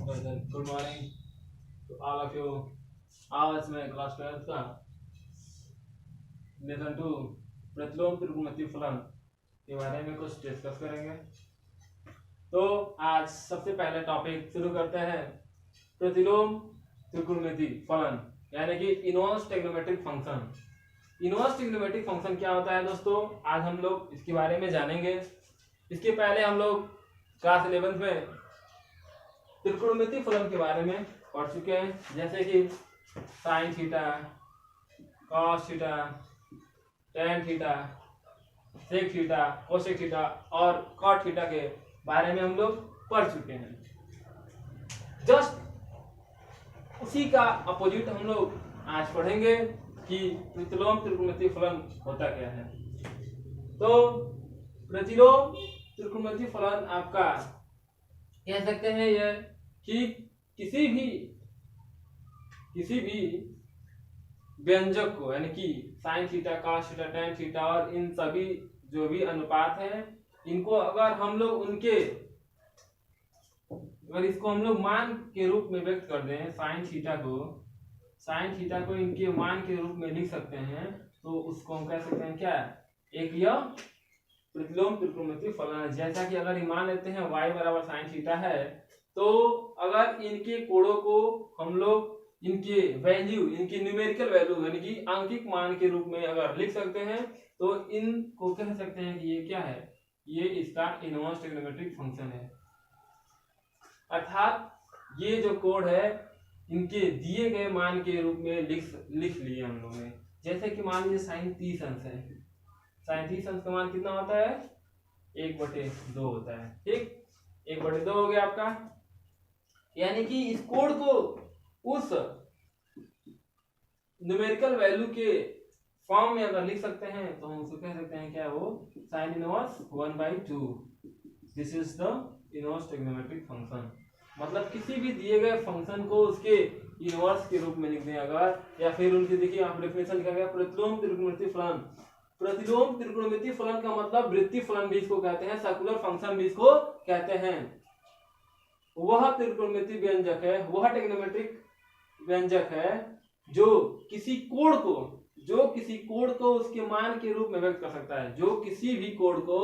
Good morning to all of you. आज मैं class 12 का लेसन 2 प्रतिलोम त्रिकोणमितीय फलन के बारे में कुछ डिस्कस करेंगे। तो आज सबसे पहले टॉपिक शुरू करते हैं प्रतिलोम त्रिकोणमितीय फलन यानी कि inverse trigonometric function. Inverse trigonometric function क्या होता है दोस्तों, आज हम लोग इसके बारे में जानेंगे। इसके पहले हम लोग क्लास 11 में त्रिकोणमितीय फलन के बारे में पढ़ चुके हैं, जैसे कि sine theta, cos theta, tan theta, sec theta, cosec theta और कॉट थीटा के बारे में हम लोग पढ़ चुके हैं। जस्ट उसी का अपोजिट हम लोग आज पढ़ेंगे कि प्रतिलोम त्रिकोणमितीय फलन होता क्या है। तो प्रतिलोम त्रिकोणमितीय फलन आपका कह सकते हैं यह कि किसी भी व्यंजक को यानी कि sine theta, cos theta, tan theta और इन सभी जो भी अनुपात हैं, इनको अगर हम लोग इसको हम लोग मान के रूप में व्यक्त कर दें, साइन थीटा को इनके मान के रूप में लिख सकते हैं, तो उसको हम कह सकते हैं क्या, एक यह प्रतिलोम त्रिकोणमितीय फलन है। जैसा कि अगर मान लेते हैं y बराबर साइन थीटा है, तो अगर इनके कोणों को हम लोग इनके वैल्यू, इनकी न्यूमेरिकल वैल्यू यानी कि आंकिक मान के रूप में अगर लिख सकते हैं, तो इनको कह सकते हैं कि ये क्या है, ये इसका इनवर्स ट्रिग्नोमेट्रिक फंक्शन है। अर्थात ये जो कोण है इनके दिए गए मान के रूप में लिख लिए हम लोगों ने। जैसे कि मान लीजिए साइन 30 अंश है, साइन 30 अंश का मान कितना होता है, 1/2 होता है। ठीक, 1/2 हो गया आपका। यानी कि इस कोण को उस न्यूमेरिकल वैल्यू के फॉर्म में अगर लिख सकते हैं, तो हम उसको कह सकते हैं क्या, वो sine inverse 1/2। This is the inverse trigonometric function. मतलब किसी भी दिए गए फंक्शन को उसके इनवर्स के रूप में लिख दें अगर, या फिर उनकी देखिए आप डेफिनेशन लिखा गया प्रतिलोम त्रिकोणमितीय फलन। प्रतिलोम त्रिकोणमितीय फलन का मतलब वृत्तीय फलन भी इसको कहते हैं, सर्कुलर फंक्शन भी इसको कहते हैं। वह त्रिकोणमितीय व्यंजक है, वह ट्रिग्नोमेट्रिक व्यंजक है जो किसी कोण को उसके मान के रूप में व्यक्त कर सकता है, जो किसी भी कोण को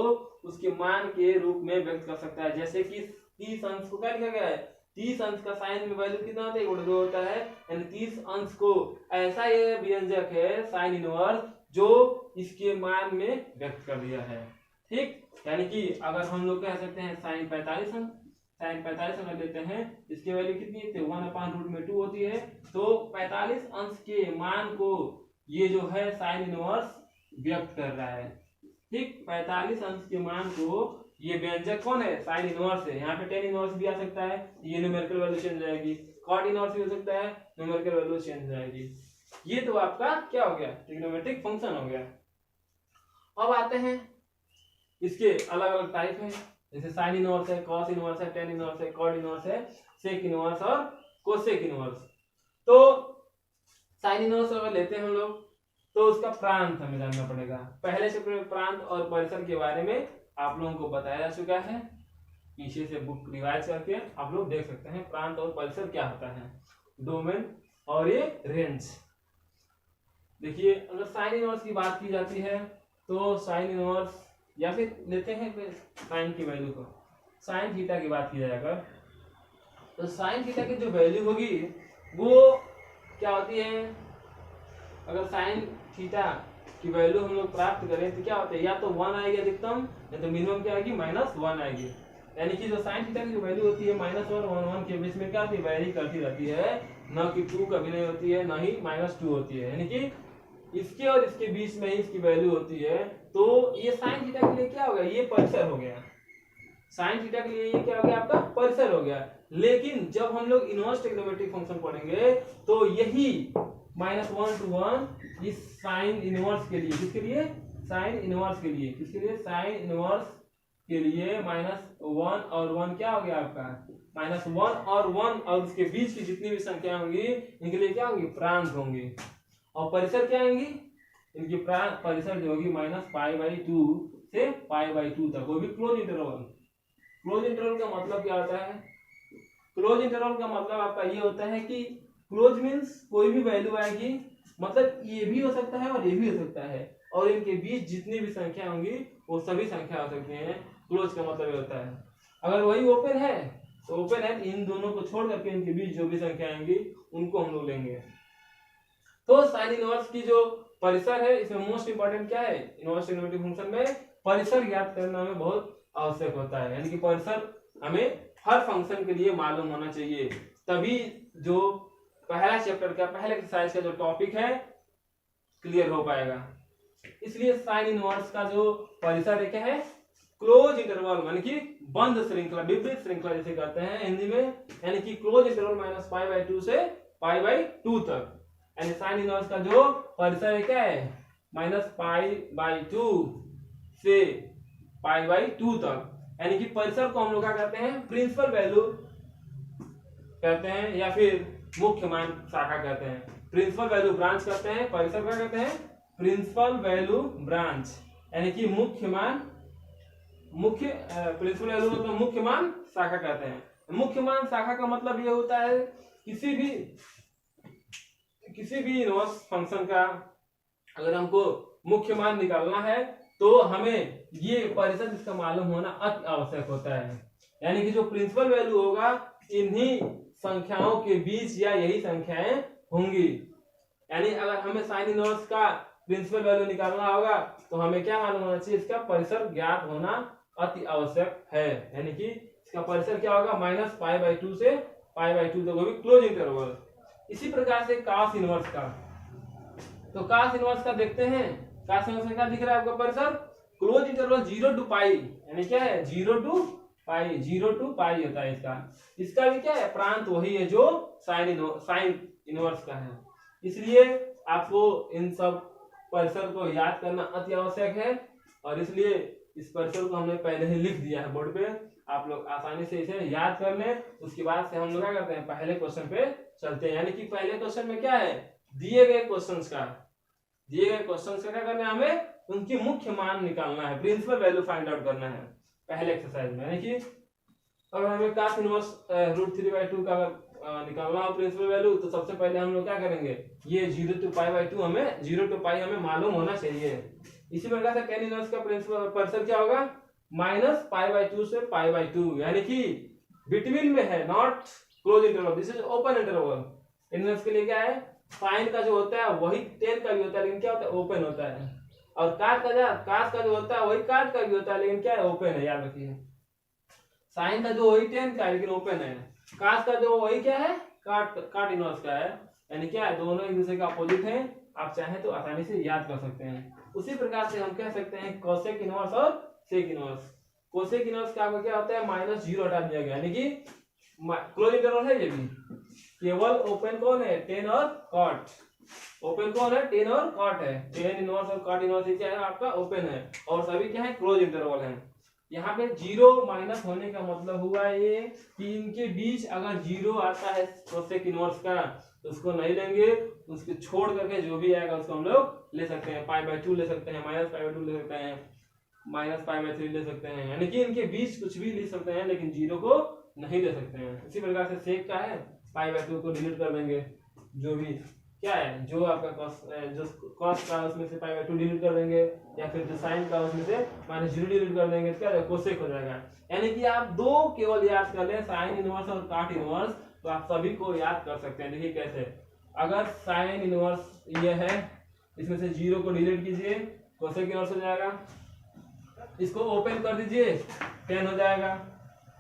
उसके मान के रूप में व्यक्त कर सकता है। जैसे कि 30 अंश को क्या लिखा गया है, 30 अंश का साइन में वैल्यू कितना होता है, 1/2 होता है। यानी 30 अंश को ऐसा यह व्यंजक है साइन इनवर्स जो इसके मान में व्यक्त कर दिया है। ठीक, यानी कि अगर हम लोग कह सकते हैं साइन 45 अंश, साइन 45 अगर लेते हैं, इसकी वैल्यू कितनी है, 1/√2 होती है। तो 45 अंश के मान को ये जो है साइन इनवर्स व्यक्त कर रहा है। ठीक, 45 अंश के मान को ये व्यंजक कौन है, साइन इनवर्स है। यहाँ पे टेन इनवर्स भी आ सकता है, ये न्यूमेरिकल वैल्यू चेंज हो जाएगी। कॉट इनवर्स भी हो सकता है, न्यूमेरिकल वैल्यू चेंज हो जाएगी। ये तो आपका क्या हो गया, ट्रिग्नोमेट्रिक फंक्शन हो गया। अब आते हैं इसके अलग अलग टाइप है, जैसे साइन इनवर्स है, कॉस इनवर्स है, टेन इनवर्स है, कॉट इनवर्स है, सेक इनवर्स और कोसेक इनवर्स। तो साइन इनवर्स अगर लेते हैं हम लोग, तो उसका प्रांत हमें जानना पड़ेगा। पहले से प्रांत और परिसर के बारे में आप लोगों को बताया जा चुका है, पीछे से बुक रिवाइज करके आप लोग देख सकते हैं प्रांत और परिसर क्या होता है, डोमेन और ये रेंज। देखिए अगर साइन इनवर्स की बात की जाती है, तो साइन इनवर्स या फिर लेते हैं साइन की वैल्यू को, साइन थीटा की बात की जाए अगर, तो साइन थीटा की जो वैल्यू होगी वो क्या होती है, अगर साइन थीटा की वैल्यू हम लोग प्राप्त करें तो क्या होता है, या तो 1 आएगी अधिकतम, या तो मिनिमम क्या आएगी, -1 आएगी। यानी कि जो साइन थीटा की जो वैल्यू होती है -1 और 1 के बीच में क्या होती है, वैरी करती रहती है, न कि 2 कभी नहीं होती है, न ही -2 होती है। यानी कि इसके और इसके बीच में ही इसकी वैल्यू होती है। तो ये साइन थीटा के लिए क्या हो गया, ये परिसर हो गया। साइन थीटा के लिए ये क्या हो गया, आपका परिसर हो गया। लेकिन जब हम लोग इनवर्स ट्रिग्नोमेट्रिक फंक्शन पढ़ेंगे, तो यही -1 to 1 इस साइन इनवर्स के लिए, किसके लिए, साइन इनवर्स के लिए, किसके लिए, साइन इनवर्स के लिए -1 और 1 क्या हो गया आपका, -1 और 1 और उसके बीच की जितनी भी संख्या होंगी इनके लिए क्या होंगी, प्रांत होंगी। और परिसर क्या होंगी, इनकी परिसर जो होगी -π/2 से π/2 तक, वो भी क्लोज इंटरवल। क्लोज इंटरवल का मतलब क्या होता है, क्लोज इंटरवल का मतलब आपका ये होता है कि क्लोज मीन्स कोई भी वैल्यू आएगी, मतलब ये भी हो सकता है और ये भी हो सकता है, और इनके बीच जितनी भी संख्या होंगी वो सभी संख्या हो सकती है। क्लोज का मतलब ये होता है। अगर वही ओपन है तो ओपन है, इन दोनों को छोड़ करके इनके बीच जो भी संख्या आएंगी उनको हम लोग लेंगे। तो साइन इनवर्स की जो परिसर है, इसमें मोस्ट इंपोर्टेंट क्या है, इनवर्स ट्रिग्नोमेट्रिक फंक्शन में परिसर ज्ञात करना हमें बहुत आवश्यक होता है। यानी कि परिसर हमें हर फंक्शन के लिए मालूम होना चाहिए, तभी जो पहला चैप्टर का पहले एक्सरसाइज का जो टॉपिक है क्लियर हो पाएगा। इसलिए साइन इनवर्स का जो परिसर है क्या है, क्लोज इंटरवल, यानी कि बंद श्रृंखला, विपरीत श्रृंखला जिसे कहते हैं हिंदी में, यानी कि close interval minus pi by 2 से पाई बाई 2 तक। यानी साइन इनवर्स का जो परिसर है क्या है, माइनस पाई बाई 2 से पाई बाई 2 तक। यानी कि परिसर को हम लोग क्या कहते हैं, प्रिंसिपल वैल्यू कहते हैं, या फिर मुख्य मान शाखा कहते हैं। प्रिंसिपल वैल्यू ब्रांच कहते हैं, परिसर क्या कहते हैं, प्रिंसिपल वैल्यू ब्रांच, यानी कि मुख्य मान, प्रिंसिपल वैल्यू मतलब मुख्य मान शाखा कहते हैं। मुख्य मान शाखा का मतलब ये होता है किसी भी इनवर्स फंक्शन का अगर हमको मुख्य मान निकालना है तो हमें ये परिसर इसका मालूम होना अति आवश्यक होता है। यानी कि जो प्रिंसिपल वैल्यू होगा इन्हीं संख्याओं के बीच या यही संख्याएं होंगी। यानी अगर हमें साइन इनवर्स का प्रिंसिपल वैल्यू निकालना होगा तो हमें क्या मालूम होना चाहिए, इसका परिसर ज्ञात होना अति आवश्यक है। यानी कि इसका परिसर क्या होगा, माइनस पाई बाई 2 से पाई बाई 2 तक होगी क्लोज इंटरवल। इसी प्रकार से कास इनवर्स का, तो कास इनवर्स का देखते हैं, कास इनवर्स का क्या दिख रहा है आपका परिसर, क्लोज इंटरवल 0 टू पाई, यानी क्या है 0 टू पाई, 0 टू पाई होता है इसका। इसका भी क्या है, प्रांत वही है जो साइन इनवर्स का है। इसलिए आपको इन सब परिसर को याद करना अति आवश्यक है, और इसलिए इस परिसर को हमने पहले ही लिख दिया है बोर्ड पे, आप लोग आसानी से इसे याद कर लें। उसके बाद से हम लोग क्या करते हैं, पहले क्वेश्चन पे चलते हैं। यानी कि पहले क्वेश्चन में क्या है, दिए गए क्वेश्चंस का क्या करना है, हमें उनकी मुख्य मान निकालना है, प्रिंसिपल वैल्यू फाइंड आउट करना है पहले एक्सरसाइज में। यानी कि अगर हमें cos इनवर्स √3/2 का निकालना हो प्रिंसिपल वैल्यू, तो सबसे पहले हम लोग क्या करेंगे, ये 0 टू पाई बाई 2 हमें 0 टू पाई हमें मालूम होना चाहिए। इसी प्रकार से tan इनवर्स का प्रिंसिपल परिसर क्या होगा, माइनस पाई बाई 2 से पाई बाई 2, यानी कि बिटवीन में है, not close interval, this is open interval. Inverse के लिए क्या है, साइन का जो होता है वही tan का भी होता है, लेकिन क्या होता है ओपन होता है, और कास का जो होता है वही काट का भी होता है, लेकिन क्या है ओपन है। याद रखिए, साइन का जो वही tan का है लेकिन ओपन है, कास का जो वही क्या है काट इनवर्स का है। यानी क्या है, दोनों एक दूसरे के अपोजिट हैं, आप चाहें तो आसानी से याद कर सकते हैं। उसी प्रकार से हम कह सकते हैं कोसेक इनवर्स और सेक इनवर्स। कोसेक इनवर्स का क्या होता है, माइनस 0 हटा दिया गया, यानी कि क्लोज इंटरवल है ये भी, केवल ओपन कौन है, tan और cot। ओपन कौन है, tan और cot है, tan इनवर्स और cot इनवर्स क्या है आपका ओपन है, और सभी क्या है क्लोज इंटरवल है। यहाँ पे 0 माइनस होने का मतलब हुआ ये कि इनके बीच अगर 0 आता है कोसेक इनवर्स का तो उसको नहीं लेंगे, उसको छोड़ करके जो भी आएगा उसको हम लोग ले सकते हैं, पाई बाई 2 ले सकते हैं, माइनस पाई बाई 2 ले सकते हैं, माइनस पाई बाई 3 ले सकते हैं। यानी कि इनके बीच कुछ भी ले सकते हैं, लेकिन 0 को नहीं ले सकते हैं। इसी प्रकार से सेक का है, पाई बाई 2 को डिलीट कर देंगे, जो भी क्या है, जो आपका कॉस का उसमें से पाई बाई 2 डिलीट कर देंगे, या फिर जो साइन का उसमें से माइनस 0 डिलीट कर देंगे, क्या कोसेक हो जाएगा। यानी कि आप दो केवल याद कर लें, साइन इनवर्स और काट इनवर्स, तो आप सभी को याद कर सकते हैं। देखिए कैसे, अगर साइन इनवर्स ये है, इसमें से 0 को डिलीट कीजिए, कोसेक इनवर्स हो जाएगा, इसको ओपन कर दीजिए, tan हो जाएगा।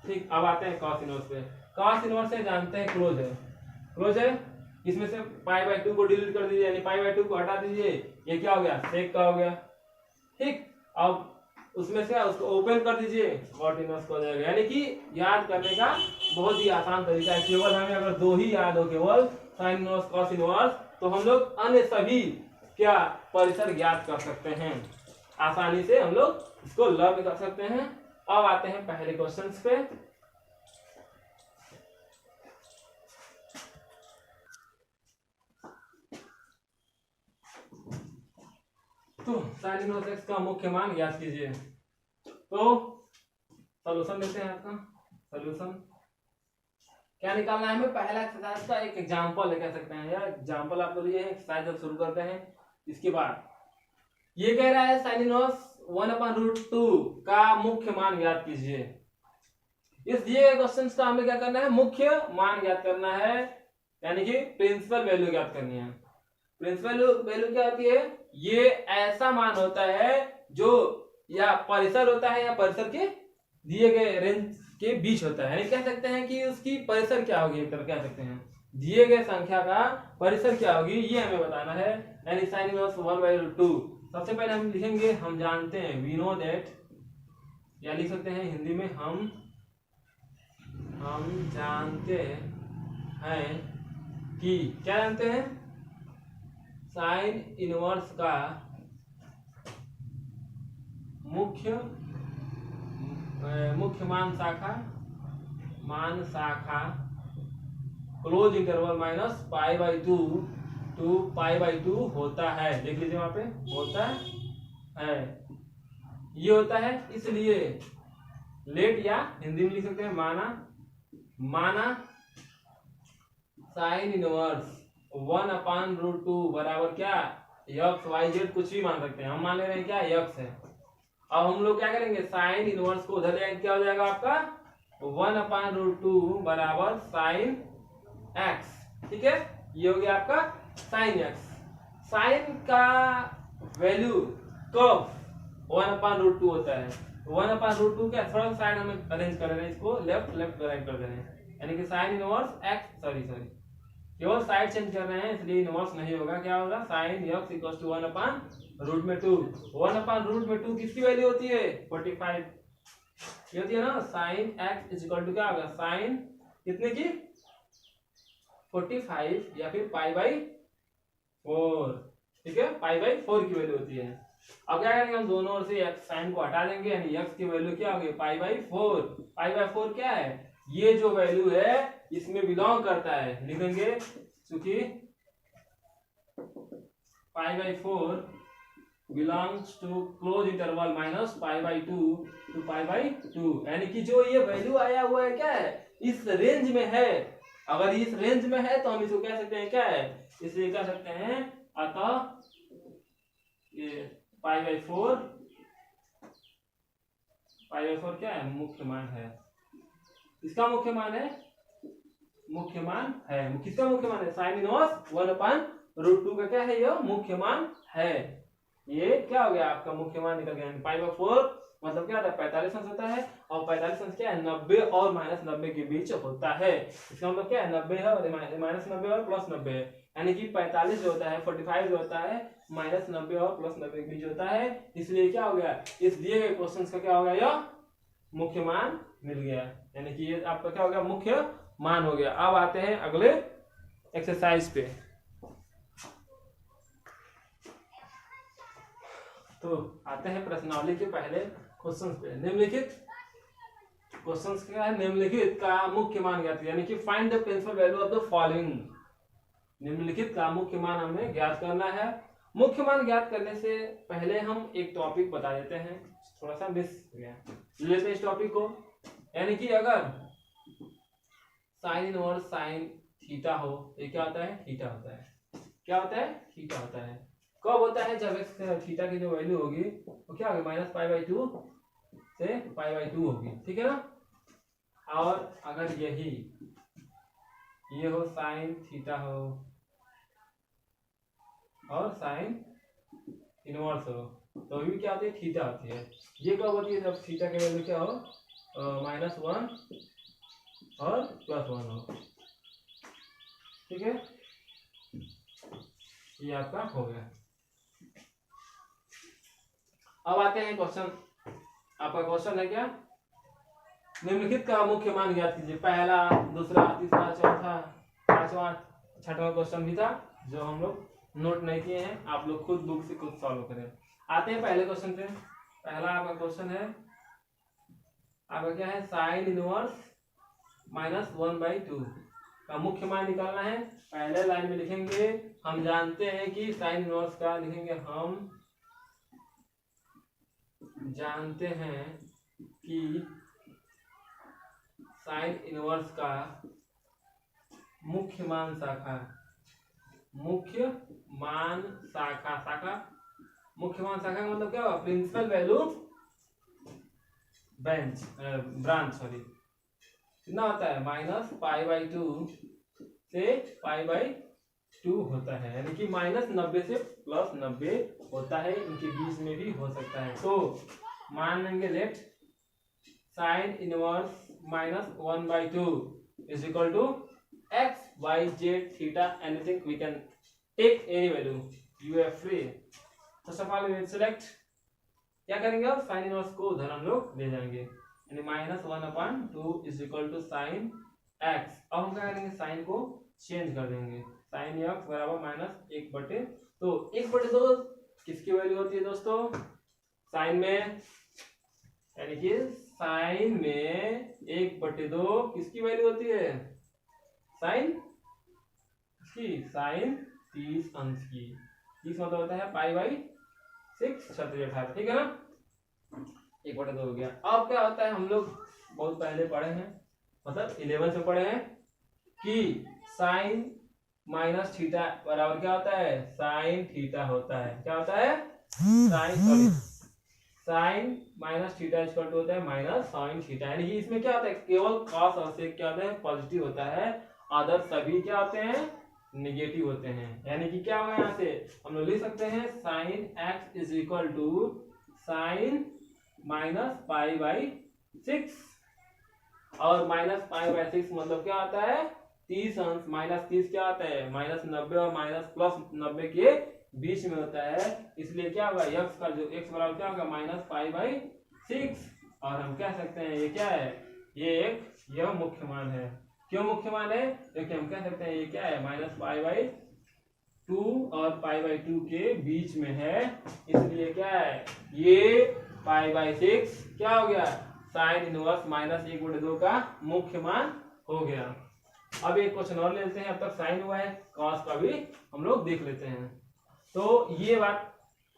ठीक, अब आते हैं कॉस इनवर्स पे। कॉस इनवर्स से जानते हैं क्लोज है, इसमें से पाई बाई 2 को डिलीट कर दीजिए, यानी पाई बाई 2 को हटा दीजिए, ये क्या हो गया, सेक का हो गया। ठीक, अब उसमें से उसको ओपन कर दीजिए, कॉट इनवर्स हो जाएगा। यानी कि याद करने का बहुत ही आसान तरीका है, केवल हमें अगर दो ही याद हो, केवल साइन इनवर्स कॉस इनवर्स, तो हम लोग अन्य सभी क्या परिसर ज्ञात कर सकते हैं, आसानी से हम लोग इसको लर्न कर सकते हैं। अब आते हैं पहले क्वेश्चंस पे। तो साइन इनवर्स x का मुख्य मान ज्ञात कीजिए। तो सॉल्यूशन लेते हैं आपका सॉल्यूशन। क्या निकालना है हमें, पहला एक्सरसाइज का एक एग्जांपल है, कह सकते हैं यार एग्जांपल आपको लिए हैं। एक्सरसाइज अब शुरू करते हैं। इसके बाद ये कह रहा है साइन इनवर्स 1/√2 का मुख्य मान ज्ञात कीजिए। इस दिए गए क्वेश्चन का हमें क्या करना है, मुख्य मान ज्ञात करना है, यानी कि प्रिंसिपल वैल्यू ज्ञात करनी है। प्रिंसिपल वैल्यू क्या होती है, ये ऐसा मान होता है जो या परिसर होता है या परिसर के दिए गए रेंज के बीच होता है। यानी कह सकते हैं कि उसकी परिसर क्या होगी, एक तरह कह सकते हैं दिए गए संख्या का परिसर क्या होगी, ये हमें बताना है। यानी साइन इनवर्स 1/2। सबसे पहले हम लिखेंगे, हम जानते हैं, वी नो दैट, या लिख सकते हैं हिंदी में हम जानते हैं कि, क्या जानते हैं, साइन इनवर्स का मुख्य मान शाखा क्लोज इंटरवल माइनस π/2 टू π/2 होता है। देख लीजिए वहां पे होता है, ये होता है, इसलिए लेट, या हिंदी में लिख सकते हैं माना साइन इनवर्स 1/√2 बराबर क्या, x y z कुछ भी मान सकते हैं, हम मान ले रहे हैं क्या, x है। अब हम लोग क्या करेंगे, साइन इनवर्स को उधर ले, क्या हो जाएगा आपका 1/√2 बराबर साइन x, ठीक है, ये हो गया आपका साइन x। साइन का वैल्यू कब 1/√2 होता है, 1/√2 का थोड़ा सा साइड हमें अरेंज कर रहे हैं, इसको लेफ्ट राइट कर दे रहे हैं, यानी कि साइन इनवर्स x, सॉरी केवल साइड चेंज कर रहे हैं इसलिए इनवर्स नहीं होगा, क्या होगा साइन x इक्वल टू 1/√2। 1/√2 किसकी वैल्यू होती है, 45 ये होती है ना। Sine x is equal to क्या होगा, साइन कितने की 45 या फिर π/4, ठीक है, π/4 की वैल्यू होती है। अब क्या करेंगे, हम दोनों ओर से x साइन को हटा देंगे, यानी x की वैल्यू क्या होगी π/4। π/4 क्या है, ये जो वैल्यू है इसमें बिलोंग करता है, लिखेंगे क्योंकि π/4 belongs to closed interval minus π/2 to π/2, यानी कि जो ये वैल्यू आया हुआ है क्या है, इस रेंज में है। अगर इस रेंज में है तो हम इसको कह सकते हैं क्या है, इसलिए कह सकते हैं अतः ये π/4 क्या है, मुख्य मान है। इसका मुख्य मान है, किसका मुख्य मान है, साइन इनवर्स 1/√2 का क्या है, ये मुख्य मान है। ये क्या हो गया आपका मुख्य मान निकल गया। π/4 मतलब क्या होता है, 45 अंश होता है, और 45 अंश क्या है, 90 और -90 के बीच होता है। इसका मतलब क्या है, 90 है और -90 और +90 है, यानी कि 45 जो होता है, 45 जो होता है -90 और +90 के बीच होता है। इसलिए क्या हो गया, इस दिए गए क्वेश्चन का क्या हो गया, यह मुख्य मान मिल गया, यानी कि ये आपका क्या हो गया, मुख्य मान हो गया। अब आते हैं अगले एक्सरसाइज पे। तो आते हैं प्रश्नावली के पहले क्वेश्चन पे। निम्नलिखित क्वेश्चन क्या है, निम्नलिखित का मुख्य मान ज्ञात, यानी कि find the principal value of the following. निम्नलिखित का मुख्य मान हमें ज्ञात करना है। मुख्य मान ज्ञात करने से पहले हम एक टॉपिक बता देते हैं, थोड़ा सा मिस हो गया, लेते हैं इस टॉपिक को। यानी कि अगर साइन इनवर्स साइन थीटा हो, ये क्या होता है, थीटा होता है, क्या होता है, थीटा होता है। कब होता है, जब थीटा की जो वैल्यू होगी वो क्या होगी, -π/2 से π/2 होगी, ठीक है ना। और अगर ये हो साइन थीटा हो और साइन इनवर्स हो, तो भी क्या होती है, थीटा होती है। ये कब होती है, जब थीटा की वैल्यू क्या हो, -1 और +1 हो, ठीक है, ये आपका हो गया। अब आते हैं क्वेश्चन। आपका क्वेश्चन है क्या, निम्नलिखित का मुख्य मान ज्ञात कीजिए। पहला, दूसरा, तीसरा, चौथा, पांचवा, छठवां क्वेश्चन भी था जो हम लोग नोट नहीं किए हैं, आप लोग खुद बुक से खुद सॉल्व करें। आते हैं पहले क्वेश्चन पे। पहला आपका क्वेश्चन है, आपका क्या है, साइन इनवर्स -1/2 का मुख्य मान निकालना है। पहले लाइन में लिखेंगे, हम जानते हैं कि साइन इनवर्स का, लिखेंगे हम जानते हैं कि साइन इनवर्स का मुख्य मान शाखा, मुख्य मान शाखा, शाखा मुख्य मान शाखा का मतलब क्या हुआ, प्रिंसिपल वैल्यू ब्रांच सॉरी, कितना होता है -π/2 से π/2 होता है, यानी कि -90 से +90 होता है, इनके बीच में भी हो सकता है। तो मान लेंगे let sin inverse -1/2 is equal to x, y, z, theta, anything we can take any value, you are free. First of all we will select, क्या करेंगे अब sin इनवर्स को उधर हम लोग ले जाएंगे, यानी -1/2 is equal to sin x। अब हम क्या करेंगे, साइन को चेंज कर देंगे, sin x बराबर -1/2। तो 1/2 किसकी वैल्यू होती है दोस्तों, साइन में, यानी कि साइन में 1/2 किसकी वैल्यू होती है, साइन की, साइन 30 अंश की, 30 मतलब होता है π/6 क्षत्रिय 18, ठीक है ना, 1/2 हो गया। अब क्या होता है, हम लोग बहुत पहले पढ़े हैं, मतलब 11 में पढ़े हैं कि साइन माइनस थीटा बराबर क्या होता है, साइन थीटा होता है, क्या होता है, sine minus theta equal to होता है माइनस साइन थीटा, यानी कि इसमें क्या होता है, केवल कॉस और सेक क्या होता है, पॉजिटिव होता है, अदर सभी क्या होते हैं, नेगेटिव होते हैं। यानी कि क्या होगा, यहाँ से हम लोग लिख सकते हैं sine x is equal to sine -π/6, और -π/6 मतलब क्या होता है, 30 अंश, -30 क्या होता है, -90 और +90 के बीच में होता है, इसलिए क्या होगा, x का जो x बराबर क्या होगा -π/6, और हम कह सकते हैं ये क्या है, यह मुख्य मान है। क्यों मुख्य मान है, क्योंकि हम कह सकते हैं ये क्या है, -π/2 और π/2 के बीच में है, इसलिए क्या है, ये π/6 क्या हो गया, साइन इनवर्स -1/2 का मुख्य मान हो गया। अब एक क्वेश्चन और लेते हैं, अब तक साइन हुआ है, कॉस का भी हम लोग देख लेते हैं। तो ये बात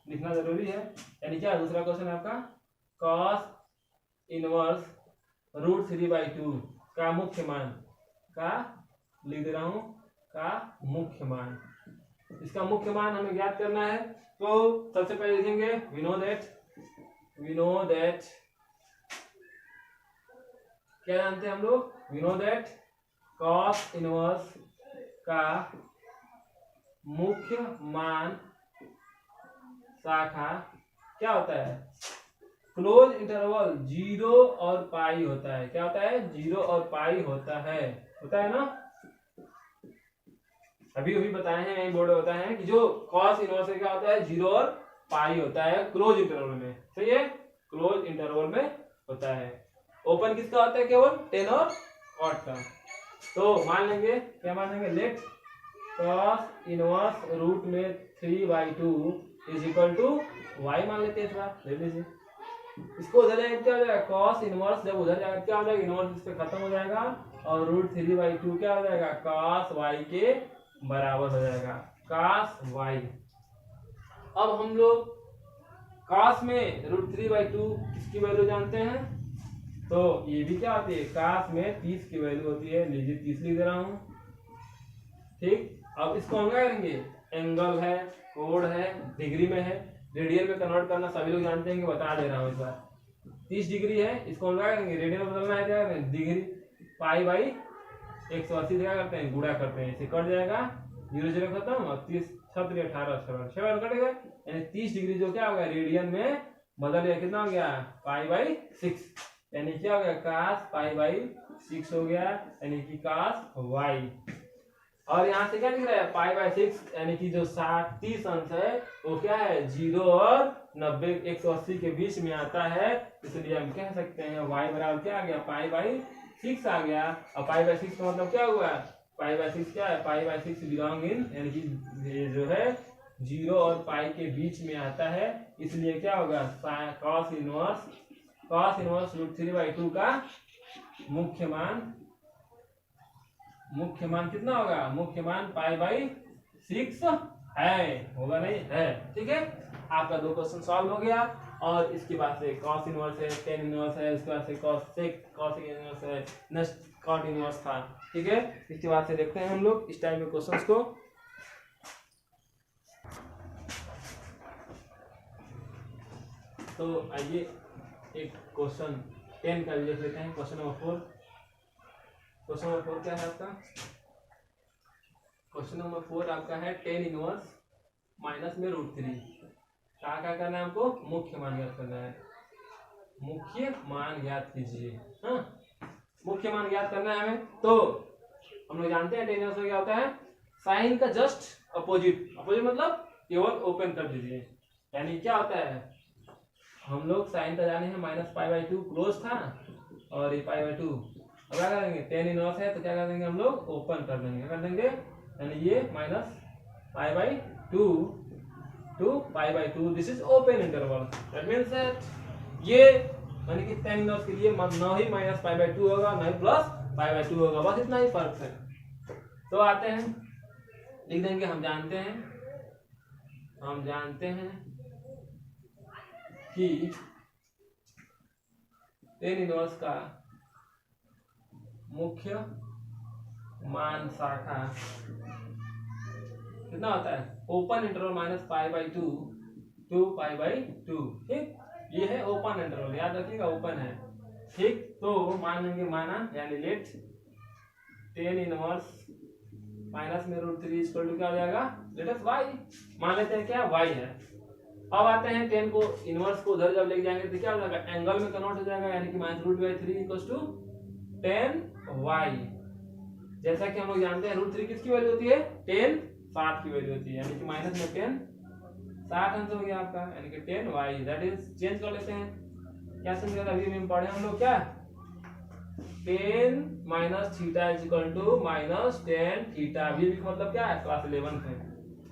लिखना जरूरी है, यानी क्या, दूसरा क्वेश्चन है आपका, कॉस इनवर्स √3/2 का मुख्य मान, का लिख दे रहा हूं, का मुख्य मान, इसका मुख्य मान हमें ज्ञात करना है। तो सबसे पहले लिखेंगे वी नो दैट क्या जानते हैं हम लोग, we know that cos inverse का मुख्य मान शाखा क्या होता है, क्लोज इंटरवल 0 और पाई होता है, क्या होता है, 0 और पाई होता है ना, अभी बताए हैं, यही बोर्ड होता है कि जो कॉस इनवर्स क्या होता है, 0 और पाई होता है क्लोज इंटरवल में, सही है, क्लोज इंटरवल में होता है। ओपन किसका होता है, केवल 10 और ऑड का। तो मान लेंगे, क्या मान लेंगे, लेट कॉस इनवर्स रूट में 3/2 इज इक्वल टू y मान लेते हैं, थोड़ा ले लीजिए, इसको उधर जाएगा क्या हो जाएगा, कॉस इनवर्स जब उधर जाएगा क्या हो जाएगा, इनवर्स इस पे खत्म हो जाएगा, और √3/2 क्या हो जाएगा, cos y के बराबर हो जाएगा, cos y। अब हम लोग cos में √3/2 किसकी वैल्यू जानते हैं, तो ये भी क्या होती है, cos में 30 की वैल्यू होती है, लीजिए 30 लिख दे रहा हूं, ठीक। अब इसको हम क्या करेंगे, एंगल है, कोण है, डिग्री में है, रेडियन में कन्वर्ट करना सभी लोग जानते हैं, कि बता दे रहा हूं इस बार, 30 डिग्री है, इसको हम क्या करेंगे, रेडियन में बदलना है, क्या करेंगे, डिग्री, π/180 क्या करते हैं, गुणा करते हैं, इसे कट जाएगा, 0 खत्म, और 30 6 18 7 कटेगा, यानी 30 डिग्री जो क्या होगा, रेडियन में बदल गया, कितना हो गया, π/6, यानी क्या हो गया, cos π/6 हो गया, यानी कि cos y। और यहाँ से क्या दिख रहा है, π/6, यानी कि जो 30 अंश है वो क्या है, 0 और 90 180 के बीच में आता है, इसलिए हम कह सकते हैं y बराबर क्या आ गया, π/6 आ गया। और π/6 का मतलब क्या हुआ, π/6 क्या है, π/6 बिलोंग इन, यानी कि ये जो है 0 और पाई के बीच में आता है, इसलिए क्या होगा, cos इनवर्स √3/2 का मुख्य मान कितना होगा, मुख्य मान π/6 है, होगा नहीं है, ठीक है। आपका 2 क्वेश्चन सॉल्व हो गया। और इसके बाद से कॉस इनवर्स है, टेन इनवर्स है, उसके बाद से कॉस इनवर्स है, नेक्स्ट कॉट इनवर्स था। ठीक है, इसके बाद से देखते हैं हम लोग इस टाइप के क्वेश्चंस को। तो आइए एक क्वेश्चन 10 का भी देख लेते हैं। क्वेश्चन नंबर 4 क्या है आपका? क्वेश्चन नंबर 4 आपका है 10 इनवर्स माइनस में √3। क्या करना है हमको? मुख्य मान ज्ञात करना है। मुख्य मान ज्ञात कीजिए। हाँ, मुख्य मान ज्ञात करना है हमें। तो हम लोग जानते हैं 10 इनवर्स में क्या होता है, साइन का जस्ट अपोजिट मतलब केवल ओपन कर दीजिए। यानी क्या होता है, हम लोग साइन का जाने हैं -π/2 क्लोज था और ये π/2। अब क्या करेंगे, 10 इनवर्स है तो क्या कर देंगे हम लोग, ओपन कर देंगे। क्या कर देंगे, यानी ये -π/2 to π/2, this is open interval. That means that ये यानी कि 10 इनवर्स के लिए न ही -π/2 होगा न ही +π/2 होगा, बस इतना ही फर्क है। तो आते हैं, लिख देंगे हम जानते हैं कि 10 इनवर्स का मुख्य मान शाखा कितना होता है, ओपन इंटरवल -π/2 to π/2। ठीक, ये है ओपन इंटरवल, याद रखिएगा ओपन है। ठीक, तो मान लेंगे माना, यानी लेट 10 इनवर्स माइनस में √3 इक्वल टू क्या हो जाएगा, लेट अस y मान लेते हैं, क्या y है। अब आते हैं 10 को इनवर्स को उधर जब लेके जाएंगे तो क्या हो जाएगा, एंगल में कन्वर्ट हो जाएगा, यानी कि -√3 इक्वल टू 10y। जैसा कि हम लोग जानते हैं √3 किसकी वैल्यू होती है, 10 60 की वैल्यू होती है, यानी कि माइनस में 10 60 आंसर हो गया आपका, यानी कि 10y। दैट इज चेंज कर लेते हैं, क्या चेंज करना, अभी हम पढ़े हम लोग क्या 10 - theta is equal to -10 theta. अभी मतलब क्या है, क्लास 11 में,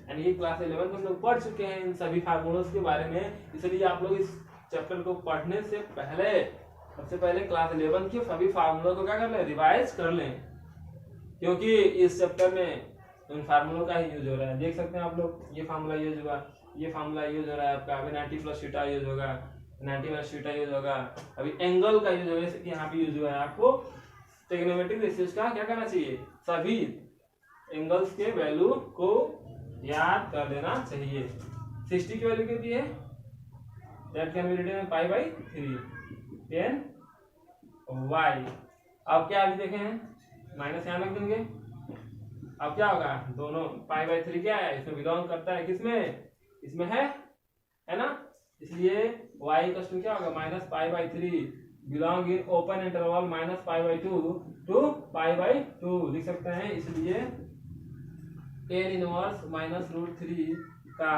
यानी ये क्लास 11 में हम लोग पढ़ चुके हैं इन सभी फार्मूलोस के बारे में। इसलिए आप लोग इस चैप्टर को पढ़ने से पहले सबसे पहले क्लास 11 के सभी फार्मूलों को क्या कर लें, रिवाइज कर लें, क्योंकि इस चैप्टर में उन फार्मूलों का ही यूज हो रहा है। देख सकते हैं आप लोग, ये फार्मूला यूज हुआ, ये फार्मूला यूज हो रहा है आपका, अभी 90 + थीटा यूज होगा, 90 - थीटा यूज होगा, अभी एंगल का यूज होगा, जैसे कि यहाँ पे यूज हुआ है। आपको ट्रिग्नोमेट्रिक रेशियोज का क्या करना चाहिए, सभी एंगल्स के वैल्यू को याद कर लेना चाहिए। 60 की वैल्यू कितनी है, that can be written π/3 10y। अब क्या अभी देखे हैं, माइनस यहाँ रख देंगे। अब क्या होगा, दोनों π/3 क्या है, इसमें बिलोंग करता है, किसमें, इसमें है ना, इसलिए y इक्वल क्या होगा, -π/3 belong in open interval -π/2 to π/2 लिख सकते हैं। इसलिए 10 इनवर्स -√3 का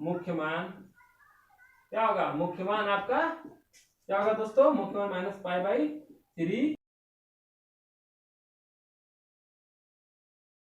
मुख्य मान क्या होगा, मुख्य मान आपका क्या होगा दोस्तों, मुख्य मान -π/3